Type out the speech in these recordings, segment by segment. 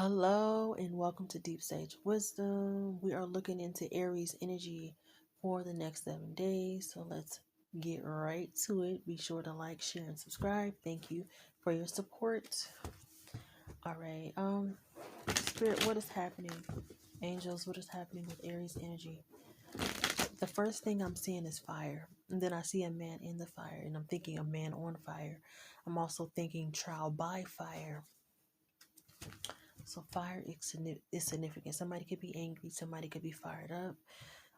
Hello and welcome to Deep Sage Wisdom. We are looking into Aries energy for the next 7 days. So let's get right to it. Be sure to like, share, and subscribe. Thank you for your support. All right. Spirit, what is happening? Angels, what is happening with Aries energy? The first thing I'm seeing is fire. And then I see a man in the fire, and I'm thinking a man on fire. I'm also thinking trial by fire. So fire is significant. Somebody could be angry. Somebody could be fired up.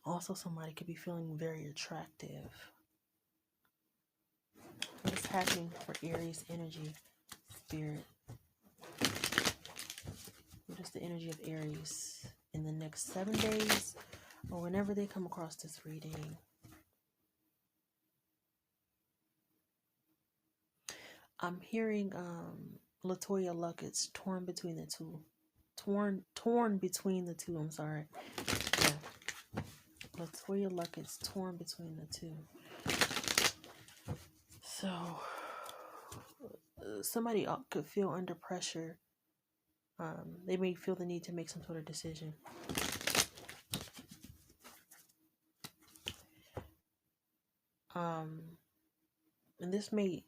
Also, somebody could be feeling very attractive. What is happening for Aries energy, spirit? What is the energy of Aries in the next 7 days or whenever they come across this reading? I'm hearing Latoya Luckett's torn between the two. Torn between the two, I'm sorry. Yeah. Latoya Luckett's torn between the two. So, somebody could feel under pressure. They may feel the need to make some sort of decision. And this may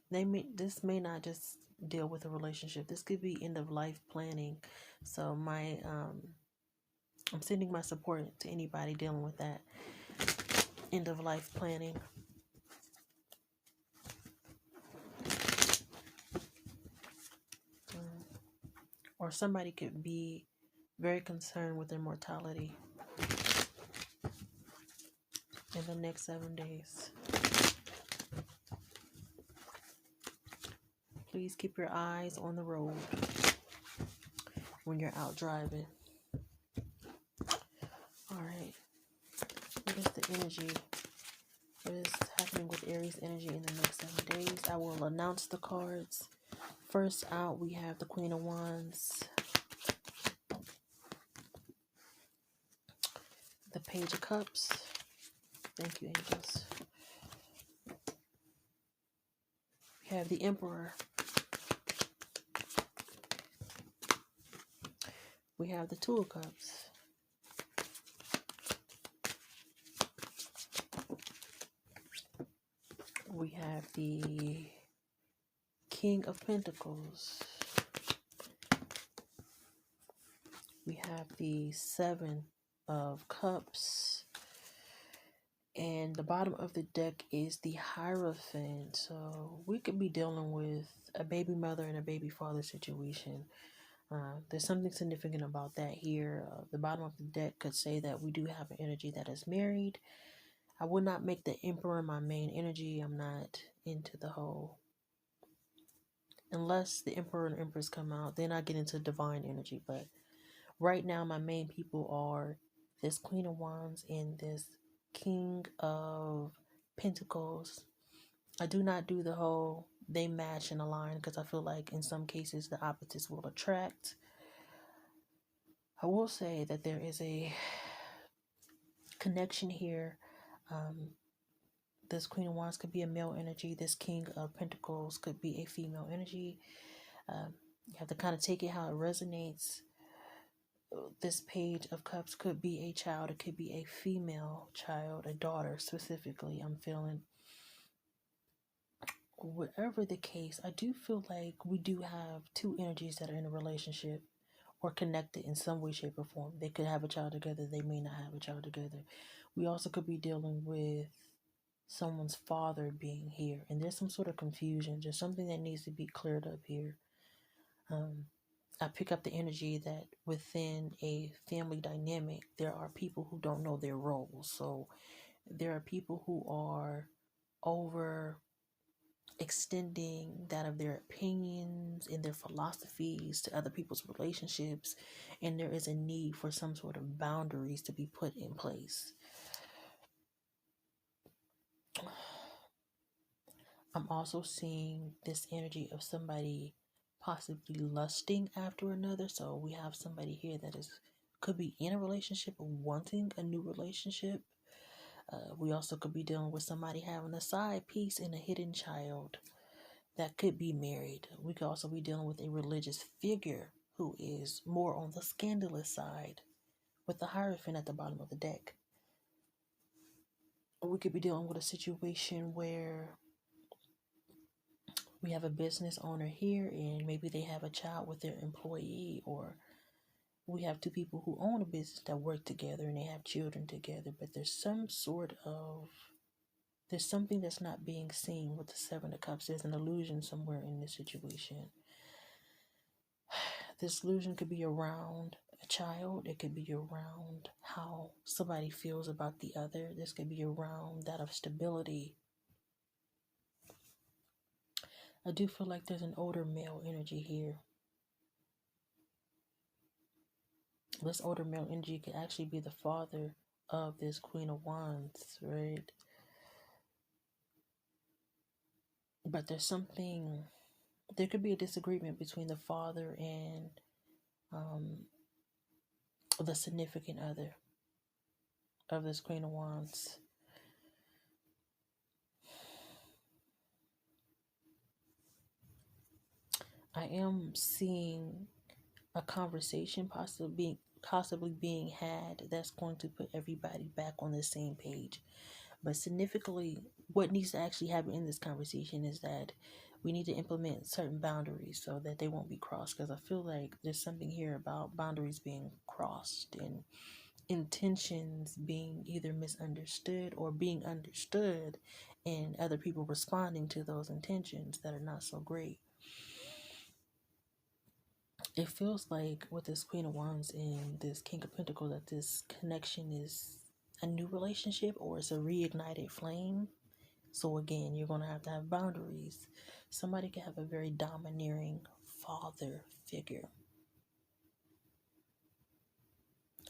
not just deal with a relationship. This could be end of life planning. So I'm sending my support to anybody dealing with that end of life planning. Or somebody could be very concerned with their mortality in the next 7 days. Please keep your eyes on the road when you're out driving. All right. What is the energy? What is happening with Aries energy in the next 7 days? I will announce the cards. First out, we have the Queen of Wands, the Page of Cups. Thank you, angels. We have the Emperor. We have the Two of Cups. We have the King of Pentacles. We have the Seven of Cups. And the bottom of the deck is the Hierophant. So we could be dealing with a baby mother and a baby father situation. There's something significant about that here. The bottom of the deck could say that we do have an energy that is married. I would not make the Emperor my main energy. I'm not into the whole. Unless the Emperor and Empress come out, then I get into divine energy. But right now, my main people are this Queen of Wands and this King of Pentacles. I do not do the whole they match and align because I feel like in some cases the opposites will attract. I will say that there is a connection here. This Queen of Wands could be a male energy. This King of Pentacles could be a female energy. You have to kind of take it how it resonates. This Page of Cups could be a child. It could be a female child, a daughter specifically. I'm feeling. Whatever the case, I do feel like we do have two energies that are in a relationship or connected in some way, shape, or form. They could have a child together. They may not have a child together. We also could be dealing with someone's father being here. And there's some sort of confusion. There's something that needs to be cleared up here. I pick up the energy that within a family dynamic, there are people who don't know their roles. So there are people who are over extending that of their opinions and their philosophies to other people's relationships, and there is a need for some sort of boundaries to be put in place. I'm also seeing this energy of somebody possibly lusting after another. So we have somebody here that could be in a relationship or wanting a new relationship. We also could be dealing with somebody having a side piece and a hidden child that could be married. We could also be dealing with a religious figure who is more on the scandalous side with the Hierophant at the bottom of the deck. We could be dealing with a situation where we have a business owner here and maybe they have a child with their employee, or we have two people who own a business that work together and they have children together, but there's something that's not being seen with the Seven of Cups. There's an illusion somewhere in this situation. This illusion could be around a child. It could be around how somebody feels about the other. This could be around that of stability. I do feel like there's an older male energy here. This older male energy could actually be the father of this Queen of Wands, right? But there could be a disagreement between the father and the significant other of this Queen of Wands. I am seeing a conversation possibly being had that's going to put everybody back on the same page. But significantly, what needs to actually happen in this conversation is that we need to implement certain boundaries so that they won't be crossed. Because I feel like there's something here about boundaries being crossed and intentions being either misunderstood or being understood, and other people responding to those intentions that are not so great. It feels like with this Queen of Wands and this King of Pentacles that this connection is a new relationship or it's a reignited flame. So again, you're going to have boundaries. Somebody can have a very domineering father figure,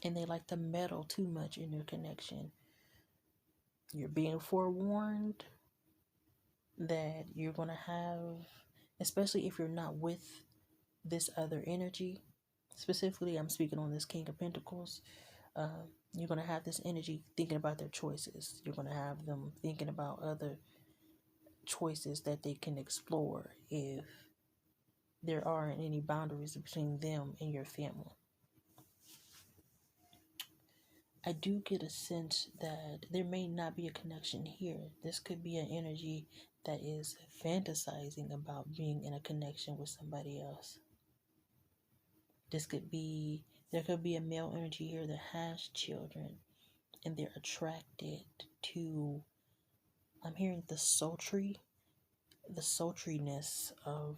and they like to meddle too much in their connection. You're being forewarned that you're going to have, especially if you're not with this other energy, specifically I'm speaking on this King of Pentacles, you're going to have this energy thinking about their choices. You're going to have them thinking about other choices that they can explore if there aren't any boundaries between them and your family. I do get a sense that there may not be a connection here. This could be an energy that is fantasizing about being in a connection with somebody else. There could be a male energy here that has children and they're attracted to, I'm hearing the sultriness of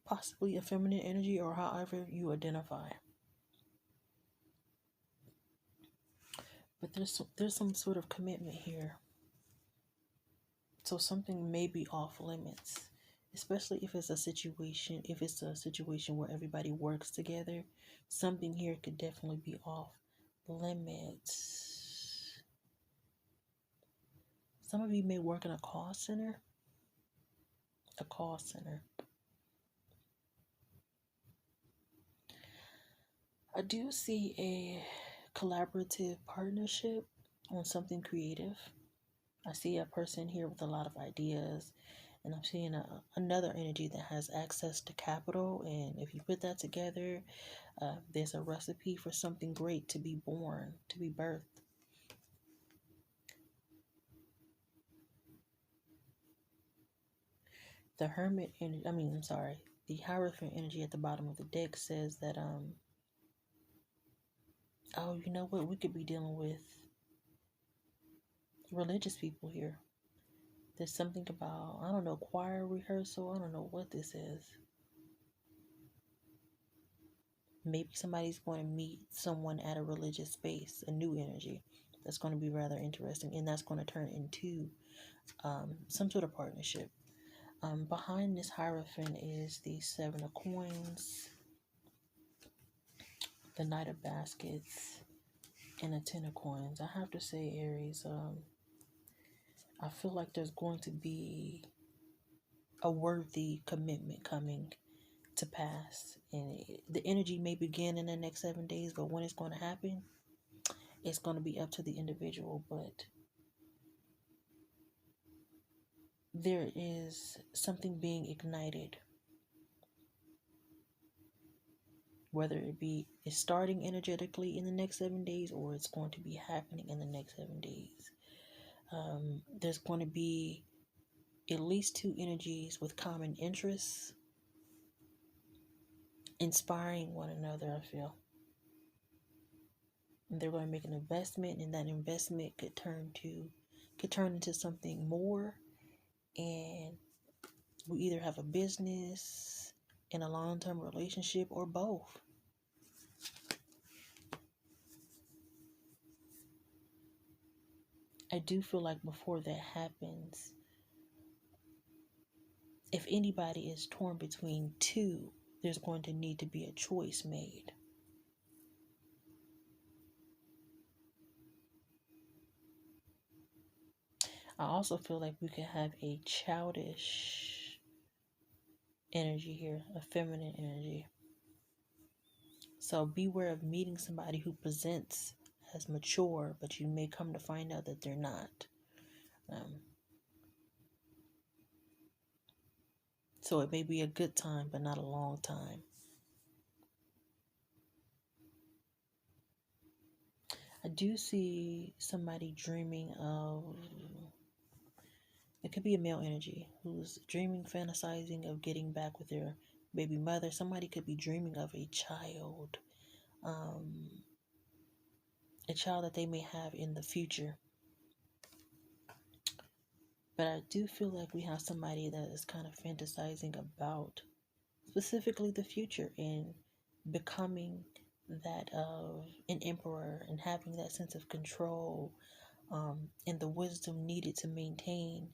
possibly a feminine energy, or however you identify. But there's some sort of commitment here. So something may be off limits, especially if it's a situation where everybody works together. Something here could definitely be off limits. Some of you may work in a call center. I do see a collaborative partnership on something creative. I see a person here with a lot of ideas, and I'm seeing another energy that has access to capital. And if you put that together, there's a recipe for something great to be born, to be birthed. The the Hierophant energy at the bottom of the deck says that, oh, you know what? We could be dealing with religious people here. There's something about, I don't know, choir rehearsal. I don't know what this is. Maybe somebody's going to meet someone at a religious space, a new energy. That's going to be rather interesting. And that's going to turn into some sort of partnership. Behind this Hierophant is the Seven of Coins, the Knight of Baskets, and a Ten of Coins. I have to say, Aries, I feel like there's going to be a worthy commitment coming to pass. And the energy may begin in the next 7 days, but when it's going to happen, it's going to be up to the individual. But there is something being ignited. whether it be it's starting energetically in the next 7 days or it's going to be happening in the next 7 days. There's going to be at least two energies with common interests, inspiring one another, I feel. And they're going to make an investment, and that investment could turn into something more, and we either have a business and a long-term relationship or both. I do feel like before that happens, if anybody is torn between two, there's going to need to be a choice made. I also feel like we could have a childish energy here, a feminine energy. So beware of meeting somebody who presents as mature, but you may come to find out that they're not. So it may be a good time, but not a long time. I do see somebody dreaming of, it could be a male energy who's dreaming, fantasizing of getting back with their baby mother. Somebody could be dreaming of a child that they may have in the future. But I do feel like we have somebody that is kind of fantasizing about specifically the future and becoming that of an emperor and having that sense of control and the wisdom needed to maintain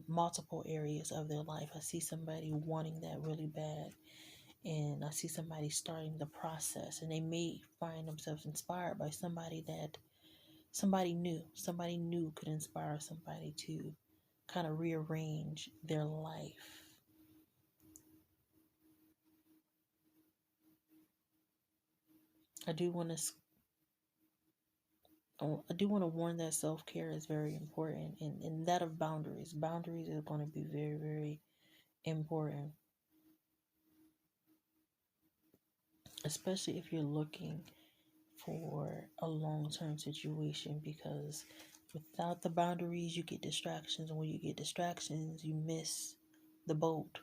multiple areas of their life. I see somebody wanting that really bad, and I see somebody starting the process, and they may find themselves inspired by somebody new could inspire somebody to kind of rearrange their life. I do want to warn that self-care is very important, and that of boundaries. Boundaries is going to be very, very important, especially if you're looking for a long-term situation, because without the boundaries, you get distractions, and when you get distractions, you miss the boat.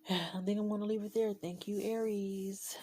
I think I'm going to leave it there. Thank you, Aries.